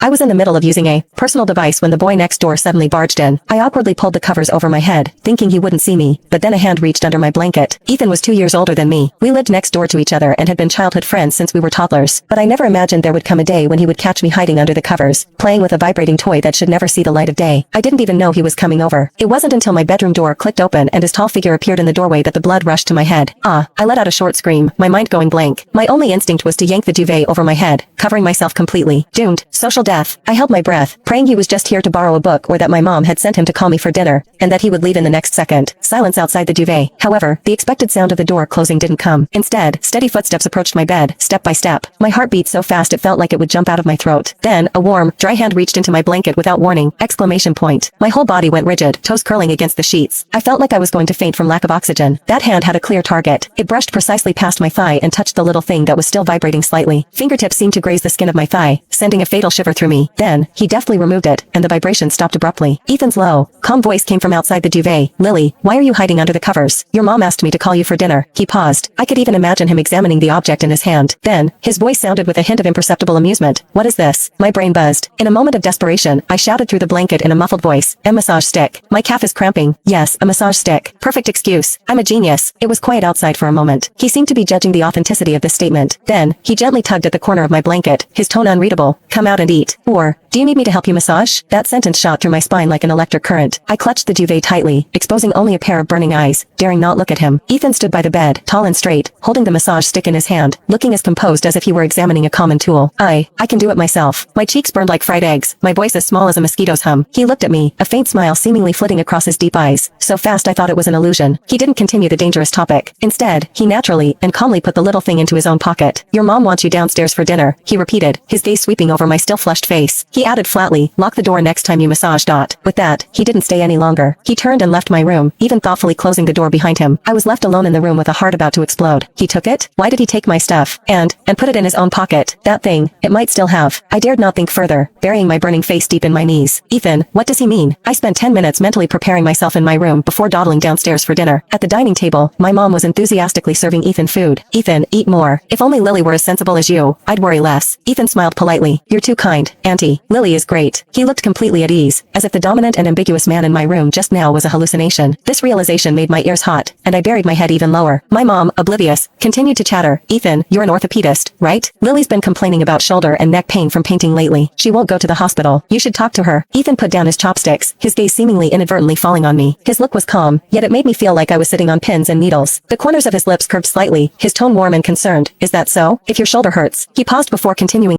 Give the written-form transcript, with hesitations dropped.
I was in the middle of using a personal device when the boy next door suddenly barged in. I awkwardly pulled the covers over my head, thinking he wouldn't see me, but then a hand reached under my blanket. Ethan was 2 years older than me. We lived next door to each other and had been childhood friends since we were toddlers, but I never imagined there would come a day when he would catch me hiding under the covers, playing with a vibrating toy that should never see the light of day. I didn't even know he was coming over. It wasn't until my bedroom door clicked open and his tall figure appeared in the doorway that the blood rushed to my head. I let out a short scream, my mind going blank. My only instinct was to yank the duvet over my head, covering myself completely. Doomed. Social death. I held my breath, praying he was just here to borrow a book or that my mom had sent him to call me for dinner, and that he would leave in the next second. Silence outside the duvet. However, the expected sound of the door closing didn't come. Instead, steady footsteps approached my bed, step by step. My heart beat so fast it felt like it would jump out of my throat. Then, a warm, dry hand reached into my blanket without warning! Exclamation point. My whole body went rigid, toes curling against the sheets. I felt like I was going to faint from lack of oxygen. That hand had a clear target. It brushed precisely past my thigh and touched the little thing that was still vibrating slightly. Fingertips seemed to graze the skin of my thigh, sending a fatal shiver through me. Then, he deftly removed it, and the vibration stopped abruptly. Ethan's low, calm voice came from outside the duvet. Lily, why are you hiding under the covers? Your mom asked me to call you for dinner. He paused. I could even imagine him examining the object in his hand. Then, his voice sounded with a hint of imperceptible amusement. What is this? My brain buzzed. In a moment of desperation, I shouted through the blanket in a muffled voice. A massage stick. My calf is cramping. Yes, a massage stick. Perfect excuse. I'm a genius. It was quiet outside for a moment. He seemed to be judging the authenticity of this statement. Then, he gently tugged at the corner of my blanket, his tone unreadable. Come out and eat. Or, do you need me to help you massage? That sentence shot through my spine like an electric current. I clutched the duvet tightly, exposing only a pair of burning eyes, daring not look at him. Ethan stood by the bed, tall and straight, holding the massage stick in his hand, looking as composed as if he were examining a common tool. I can do it myself. My cheeks burned like fried eggs, my voice as small as a mosquito's hum. He looked at me, a faint smile seemingly flitting across his deep eyes, so fast I thought it was an illusion. He didn't continue the dangerous topic. Instead, he naturally and calmly put the little thing into his own pocket. Your mom wants you downstairs for dinner, he repeated, his gaze sweeping over my still flushed face. He added flatly, lock the door next time you massage. With that, he didn't stay any longer. He turned and left my room, even thoughtfully closing the door behind him. I was left alone in the room with a heart about to explode. He took it? Why did he take my stuff? And put it in his own pocket? That thing, it might still have. I dared not think further, burying my burning face deep in my knees. Ethan, what does he mean? I spent 10 minutes mentally preparing myself in my room before dawdling downstairs for dinner. At the dining table, my mom was enthusiastically serving Ethan food. Ethan, eat more. If only Lily were as sensible as you, I'd worry less. Ethan smiled politely. You're too kind, Auntie. Lily is great. He looked completely at ease, as if the dominant and ambiguous man in my room just now was a hallucination. This realization made my ears hot, and I buried my head even lower. My mom, oblivious, continued to chatter. Ethan, you're an orthopedist, right? Lily's been complaining about shoulder and neck pain from painting lately. She won't go to the hospital. You should talk to her. Ethan put down his chopsticks, his gaze seemingly inadvertently falling on me. His look was calm, yet it made me feel like I was sitting on pins and needles. The corners of his lips curved slightly, his tone warm and concerned. Is that so? If your shoulder hurts. He paused before continuing.